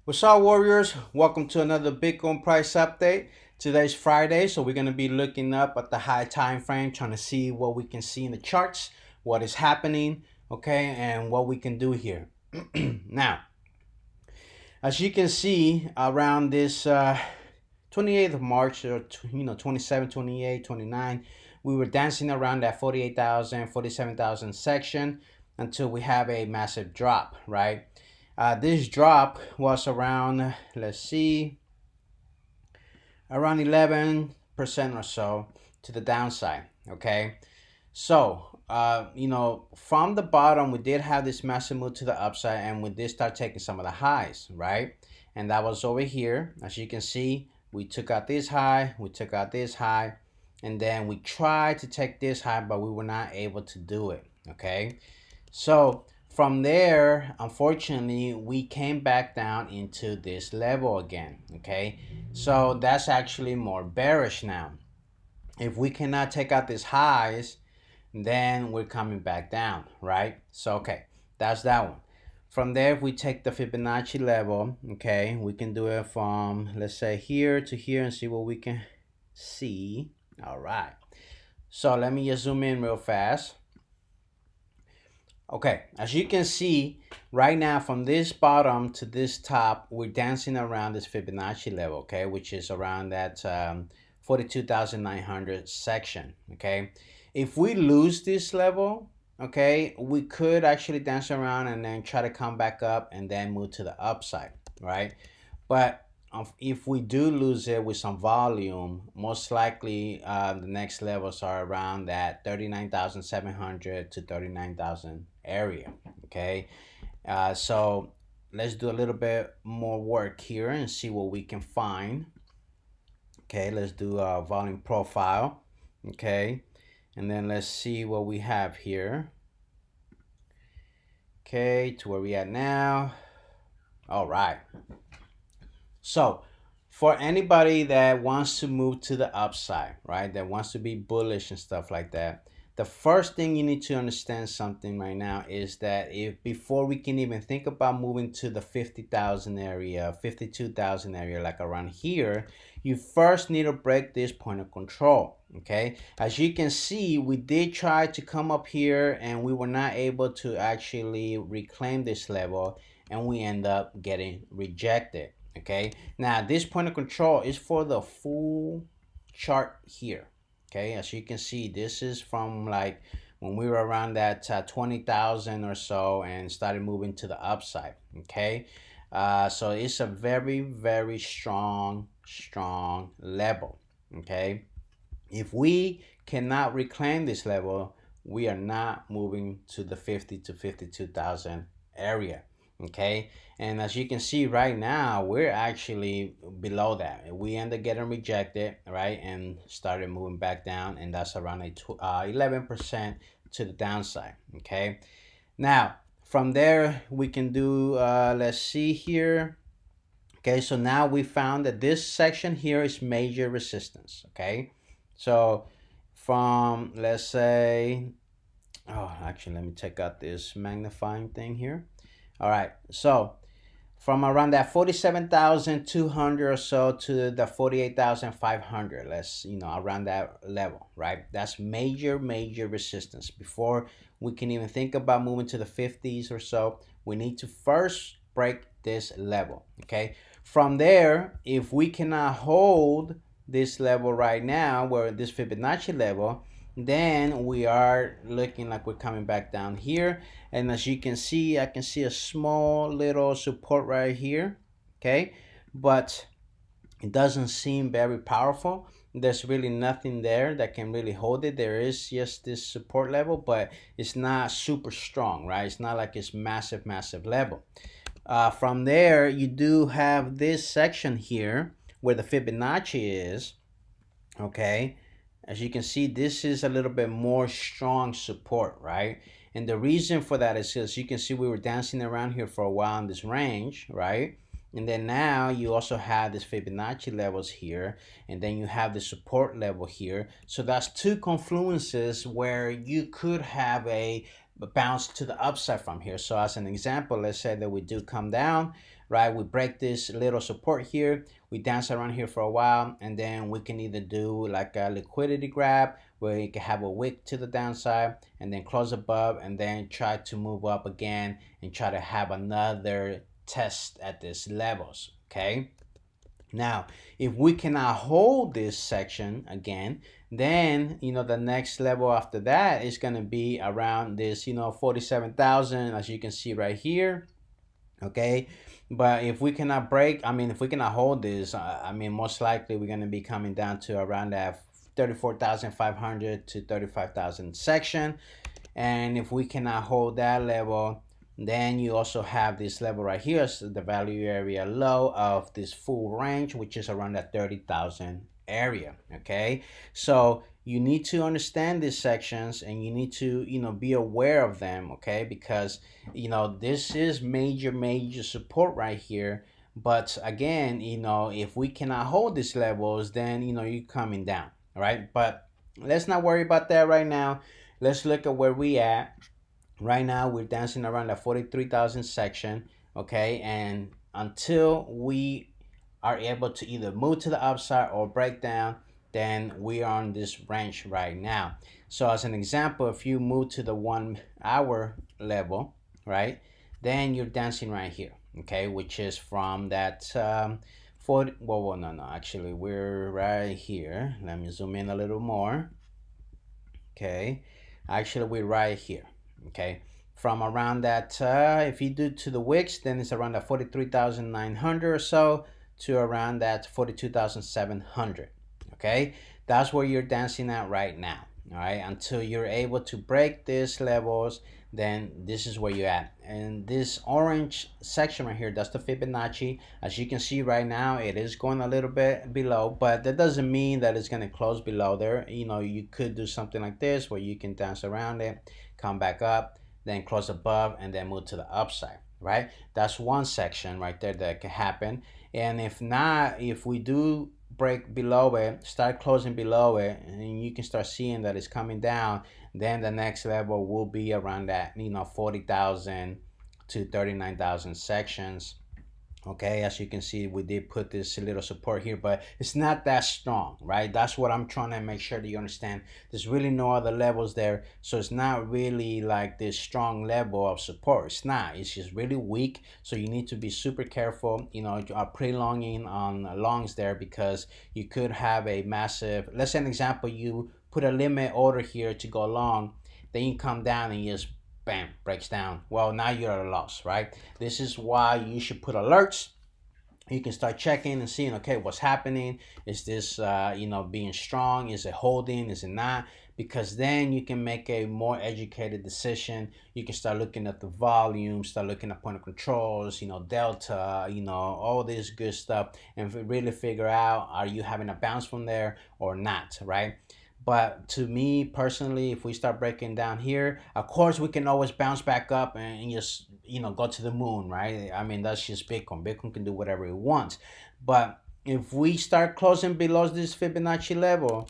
What's up, Warriors? Welcome to another Bitcoin price update. Today's Friday, so we're going to be looking up at the high time frame, trying to see what we can see in the charts, what is happening, okay, and what we can do here. Now, as you can see, around this 28th of March, or 27, 28, 29, we were dancing around that 48,000, 47,000 section until we have a massive drop, right? This drop was around, let's see, around 11% or so to the downside, okay? So, from the bottom, we did have this massive move to the upside, and we did start taking some of the highs, right? And that was over here. As you can see, we took out this high, we took out this high, and then we tried to take this high, but we were not able to do it, okay? So from there, unfortunately, we came back down into this level again, okay? So that's actually more bearish now. If we cannot take out these highs, then we're coming back down, right? So, okay, that's that one. From there, if we take the Fibonacci level, okay, we can do it from, let's say, here to here and see what we can see. All right. So let me just zoom in real fast. Okay, as you can see, right now from this bottom to this top, we're dancing around this Fibonacci level, okay, which is around that 42,900 section, okay. If we lose this level, okay, we could actually dance around and then try to come back up and then move to the upside, right? But if we do lose it with some volume, most likely the next levels are around that 39,700 to 39,000 area, okay? So let's do a little bit more work here and see what we can find. Okay, let's do a volume profile, okay? And then let's see what we have here. Okay, to where we at now. All right. So for anybody that wants to move to the upside, right, that wants to be bullish and stuff like that, the first thing you need to understand something right now is that if before we can even think about moving to the 50,000 area, 52,000 area, like around here, you first need to break this point of control, okay? As you can see, we did try to come up here and we were not able to actually reclaim this level, and we end up getting rejected. Okay, now this point of control is for the full chart here. Okay, as you can see, this is from like when we were around that 20,000 or so and started moving to the upside. Okay, so it's a very, very strong level. Okay, if we cannot reclaim this level, we are not moving to the 50 to 52,000 area. Okay, and as you can see right now, we're actually below that. We end up getting rejected, right, and started moving back down, and that's around a 11% to the downside. Okay, now from there we can do let's see here. Okay, so now we found that this section here is major resistance. Okay, so from, let's say, oh, actually let me take out this magnifying thing here. All right, so from around that 47,200 or so to the 48,500, let's, around that level, right? That's major resistance. Before we can even think about moving to the 50s or so, we need to first break this level, okay? From there, if we cannot hold this level right now, where this Fibonacci level, then we are looking like we're coming back down here. And as you can see, I can see a small little support right here, okay, but it doesn't seem very powerful. There's really nothing there that can really hold it. There is just this support level, but it's not super strong, right? It's not like it's massive level. From there, you do have this section here where the Fibonacci is, okay. As you can see, this is a little bit more strong support, right? And the reason for that is, as you can see, we were dancing around here for a while in this range, right? And then now you also have this Fibonacci levels here, and then you have the support level here. So that's two confluences where you could have a bounce to the upside from here. So as an example, let's say that we do come down, right? We break this little support here, we dance around here for a while, and then we can either do like a liquidity grab where you can have a wick to the downside and then close above and then try to move up again and try to have another test at these levels. Okay, now if we cannot hold this section again, then the next level after that is going to be around this 47,000, as you can see right here. Okay, but if we cannot break, if we cannot hold this, most likely we're going to be coming down to around that 34,500 to 35,000 section. And if we cannot hold that level, then you also have this level right here, so the value area low of this full range, which is around that 30,000 area. Okay, so you need to understand these sections and you need to be aware of them. Okay, because this is major support right here. But again, if we cannot hold these levels, then you're coming down. All right, but let's not worry about that right now. Let's look at where we at. Right now we're dancing around the 43,000 section. Okay, and until we are able to either move to the upside or break down, then we are on this range right now. So as an example, if you move to the 1 hour level, right, then you're dancing right here. Okay, which is from that 40. Well, no, actually we're right here. Let me zoom in a little more. Okay, actually we're right here. Okay, from around that if you do to the wicks, then it's around that 43,900 or so to around that 42,700. Okay, that's where you're dancing at right now. All right, until you're able to break these levels, then this is where you're at. And this orange section right here, that's the Fibonacci. As you can see right now, it is going a little bit below, but that doesn't mean that it's going to close below there. You could do something like this where you can dance around it, come back up, then close above, and then move to the upside. Right, that's one section right there that can happen. And if not, if we do break below it, start closing below it, and you can start seeing that it's coming down, then the next level will be around that 40,000 to 39,000 sections. Okay, as you can see, we did put this little support here, but it's not that strong, right? That's what I'm trying to make sure that you understand. There's really no other levels there, so it's not really like this strong level of support. It's not. It's just really weak, so you need to be super careful, pre-longing on longs there, because you could have a massive, let's say an example, you put a limit order here to go long, then you come down and you just bam, breaks down. Well, now you're at a loss, right? This is why you should put alerts. You can start checking and seeing, okay, what's happening? Is this being strong? Is it holding? Is it not? Because then you can make a more educated decision. You can start looking at the volume, start looking at point of controls, delta, all this good stuff, and really figure out, are you having a bounce from there or not, right? But to me personally, if we start breaking down here, of course we can always bounce back up and just go to the moon, right? That's just Bitcoin. Bitcoin can do whatever it wants. But if we start closing below this Fibonacci level,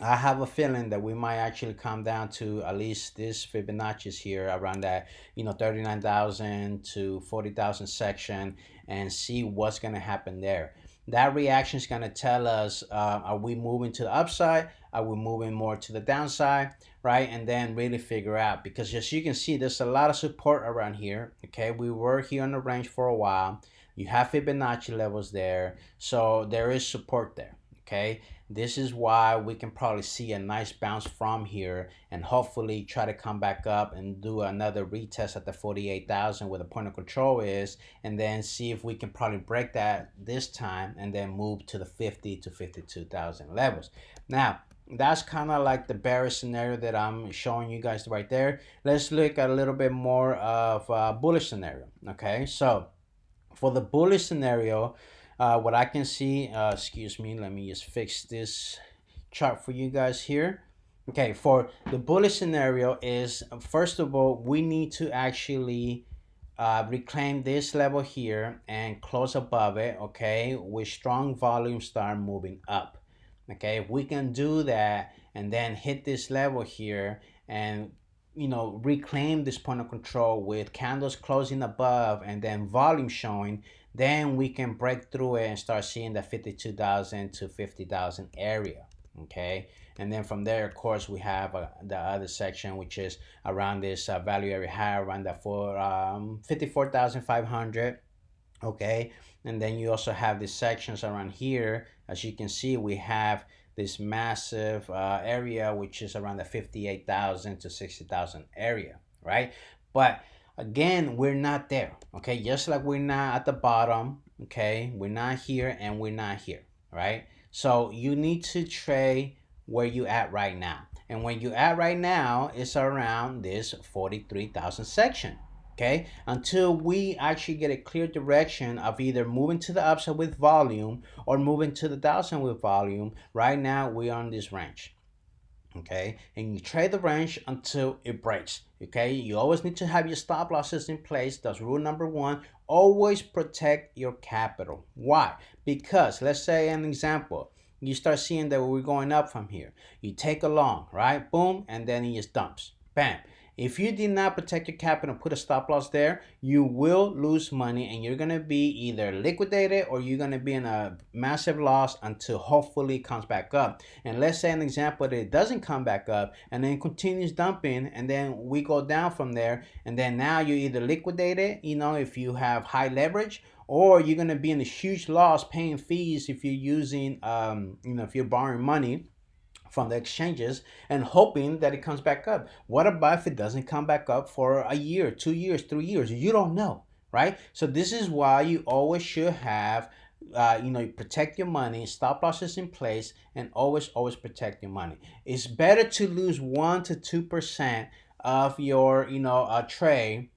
I have a feeling that we might actually come down to at least this Fibonacci's here around that 39,000 to 40,000 section, and see what's going to happen there. That reaction is going to tell us, are we moving to the upside? Are we moving more to the downside? Right? And then really figure out, because as you can see, there's a lot of support around here. Okay, we were here on the range for a while. You have Fibonacci levels there, so there is support there. Okay, this is why we can probably see a nice bounce from here, and hopefully try to come back up and do another retest at the 48,000 where the point of control is, and then see if we can probably break that this time and then move to the 50 to 52,000 levels. Now, that's kind of like the bearish scenario that I'm showing you guys right there. Let's look at a little bit more of a bullish scenario. Okay, so for the bullish scenario, what I can see, excuse me, let me just fix this chart for you guys here. Okay, for the bullish scenario is, first of all, we need to actually reclaim this level here and close above it, okay, with strong volume start moving up. Okay, if we can do that and then hit this level here and reclaim this point of control with candles closing above and then volume showing, then we can break through it and start seeing the 52,000 to 50,000 area. Okay, and then from there, of course, we have the other section, which is around this value area high, around that for 54,500. Okay, and then you also have these sections around here. As you can see, we have this massive area, which is around the 58,000 to 60,000 area, right? But again, we're not there. Okay, just like we're not at the bottom. Okay, we're not here and we're not here, right? So you need to trade where you at right now, and where you at right now is around this 43,000 section. Okay, until we actually get a clear direction of either moving to the upside with volume or moving to the downside with volume. Right now we're on this range. Okay, and you trade the range until it breaks. Okay, you always need to have your stop losses in place. That's rule number one. Always protect your capital. Why? Because let's say an example, you start seeing that we're going up from here, you take a long, right? Boom, and then it just dumps. Bam. If you did not protect your capital and put a stop loss there, you will lose money and you're going to be either liquidated or you're going to be in a massive loss until hopefully it comes back up. And let's say an example that it doesn't come back up and then continues dumping, and then we go down from there, and then now you're either liquidated, if you have high leverage, or you're going to be in a huge loss paying fees if you're using, if you're borrowing money from the exchanges and hoping that it comes back up. What about if it doesn't come back up for a year, 2 years, 3 years? You don't know, right? So this is why you always should have, protect your money, stop losses in place, and always protect your money. It's better to lose 1 to 2% of your, trade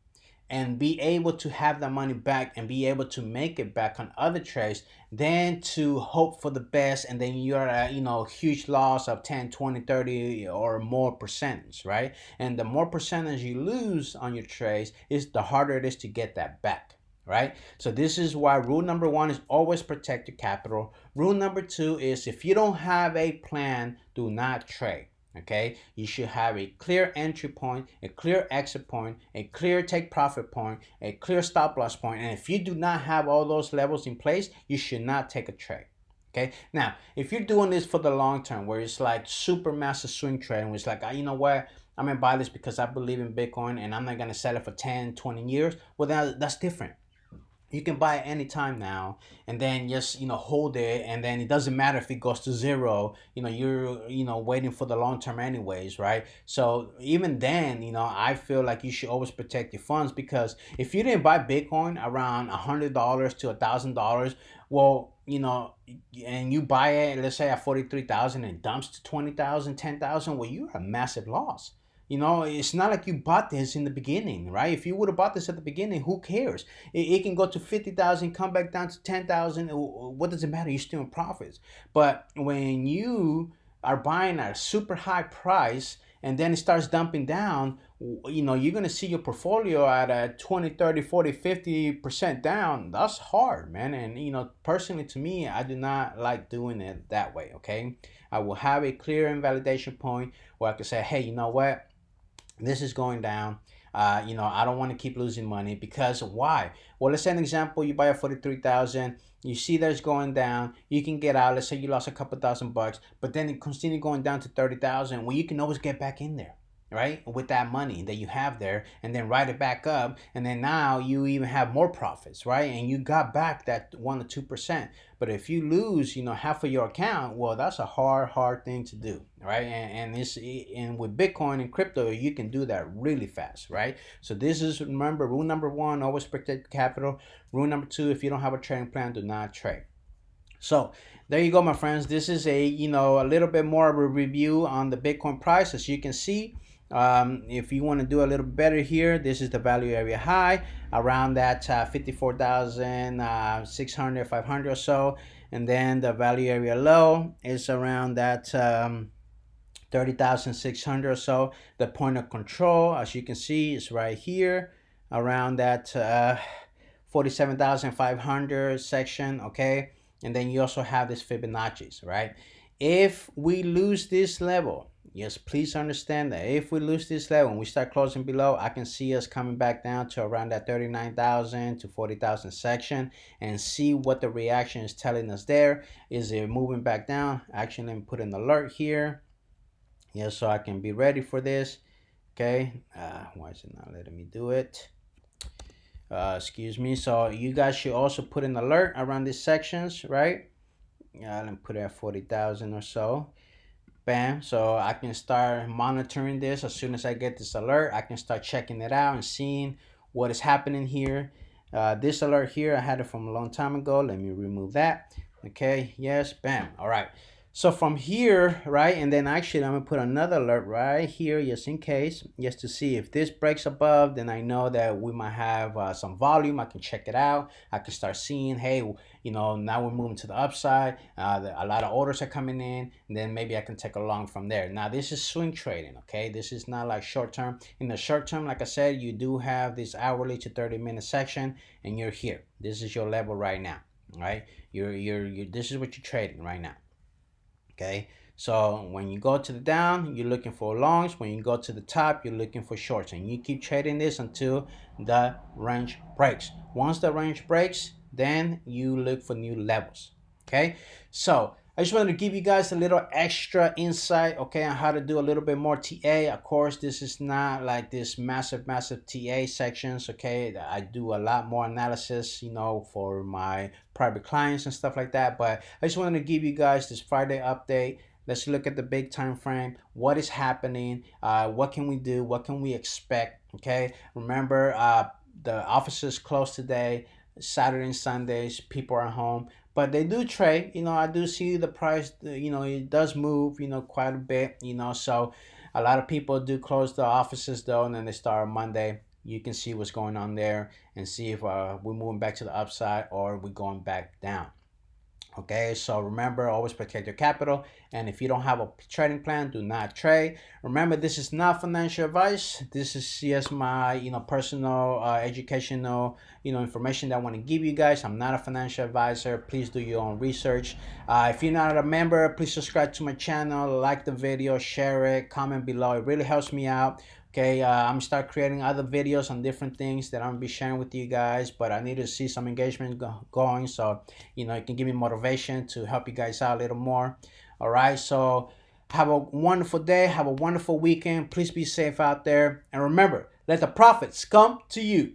and be able to have that money back and be able to make it back on other trades than to hope for the best and then you're at huge loss of 10, 20, 30 or more percentage, right? And the more percentage you lose on your trades is the harder it is to get that back, right? So this is why rule number one is always protect your capital. Rule number two is if you don't have a plan, do not trade. Okay, you should have a clear entry point, a clear exit point, a clear take profit point, a clear stop loss point. And if you do not have all those levels in place, you should not take a trade. Okay, now if you're doing this for the long term, where it's like super massive swing trade, and it's like, you know what, I'm gonna buy this because I believe in Bitcoin and I'm not gonna sell it for 10, 20 years, well, that's different. You can buy it anytime now and then just hold it, and then it doesn't matter if it goes to zero. You're waiting for the long term anyways, right? So even then, I feel like you should always protect your funds, because if you didn't buy Bitcoin around $100 to $1,000, well, and you buy it, let's say at 43,000 and it dumps to 20,000, 10,000, well, you're a massive loss. It's not like you bought this in the beginning, right? If you would have bought this at the beginning, who cares? It can go to 50,000, come back down to 10,000. What does it matter? You're still in profits. But when you are buying at a super high price and then it starts dumping down, you're going to see your portfolio at a 20, 30, 40, 50% down. That's hard, man. And, personally to me, I do not like doing it that way, okay? I will have a clear invalidation point where I can say, hey, you know what? This is going down. I don't want to keep losing money, because why? Well, let's say an example, you buy a 43,000, you see that it's going down, you can get out. Let's say you lost a couple $1,000, but then it continues going down to 30,000. Well, you can always get back in there, right? With that money that you have there, and then write it back up, and then now you even have more profits, right? And you got back that 1 to 2%. But if you lose, half of your account, well, that's a hard thing to do, right? And with Bitcoin and crypto, you can do that really fast, right? So this is, remember, rule number one: always protect capital. Rule number two: if you don't have a trading plan, do not trade. So there you go, my friends. This is a a little bit more of a review on the Bitcoin price. As you can see, if you want to do a little better here, this is the value area high around that 54,600, 500 or so, and then the value area low is around that 30,600 or so. The point of control, as you can see, is right here around that 47,500 section. Okay, and then you also have this Fibonacci's, right? if we lose this level, yes, please understand that if we lose this level and we start closing below, I can see us coming back down to around that 39,000 to 40,000 section and see what the reaction is telling us there. Is it moving back down? Actually, let me put an alert here. Yes, so I can be ready for this. Okay, why is it not letting me do it? Excuse me. So you guys should also put an alert around these sections, right? Let me put it at 40,000 or so. Bam. So I can start monitoring this. As soon as I get this alert, I can start checking it out and seeing what is happening here. This alert here, I had it from a long time ago. Let me remove that. Okay, yes, bam. All right. So from here, right, and then actually I'm gonna put another alert right here, just in case, just to see if this breaks above, then I know that we might have some volume. I can check it out. I can start seeing, hey, you know, now we're moving to the upside. A lot of orders are coming in, and then maybe I can take a long from there. Now this is swing trading, okay? This is not like short term. In the short term, like I said, you do have this hourly to 30-minute section, and you're here. This is your level right now, right? You're this is what you're trading right now. Okay, so when you go to the down, you're looking for longs. When you go to the top, you're looking for shorts, and you keep trading this until the range breaks. Once the range breaks, then you look for new levels. Okay, so I just wanted to give you guys a little extra insight, okay, on how to do a little bit more TA. Of course, this is not like this massive TA sections, okay. I do a lot more analysis, you know, for my private clients and stuff like that. But I just wanted to give you guys this Friday update. Let's look at the big time frame. What is happening? What can we do? What can we expect? Okay. Remember, the offices closed today. Saturday and Sundays, people are home, but they do trade. You know, I do see the price. You know, it does move. You know, quite a bit. You know, so a lot of people do close the offices though, and then they start on Monday. You can see what's going on there and see if we're moving back to the upside or we're going back down. Okay, so remember, always protect your capital, and if you don't have a trading plan, do not trade. Remember, this is not financial advice. This is just my, you know, personal educational, you know, information that I want to give you guys. I'm not a financial advisor. Please do your own research. If you're not a member, please subscribe to my channel, like the video, share it, comment below. It really helps me out. Okay, I'm gonna start creating other videos on different things that I'm gonna be sharing with you guys, but I need to see some engagement going, so you know, it can give me motivation to help you guys out a little more. All right, so have a wonderful day, have a wonderful weekend. Please be safe out there, and remember, let the profits come to you.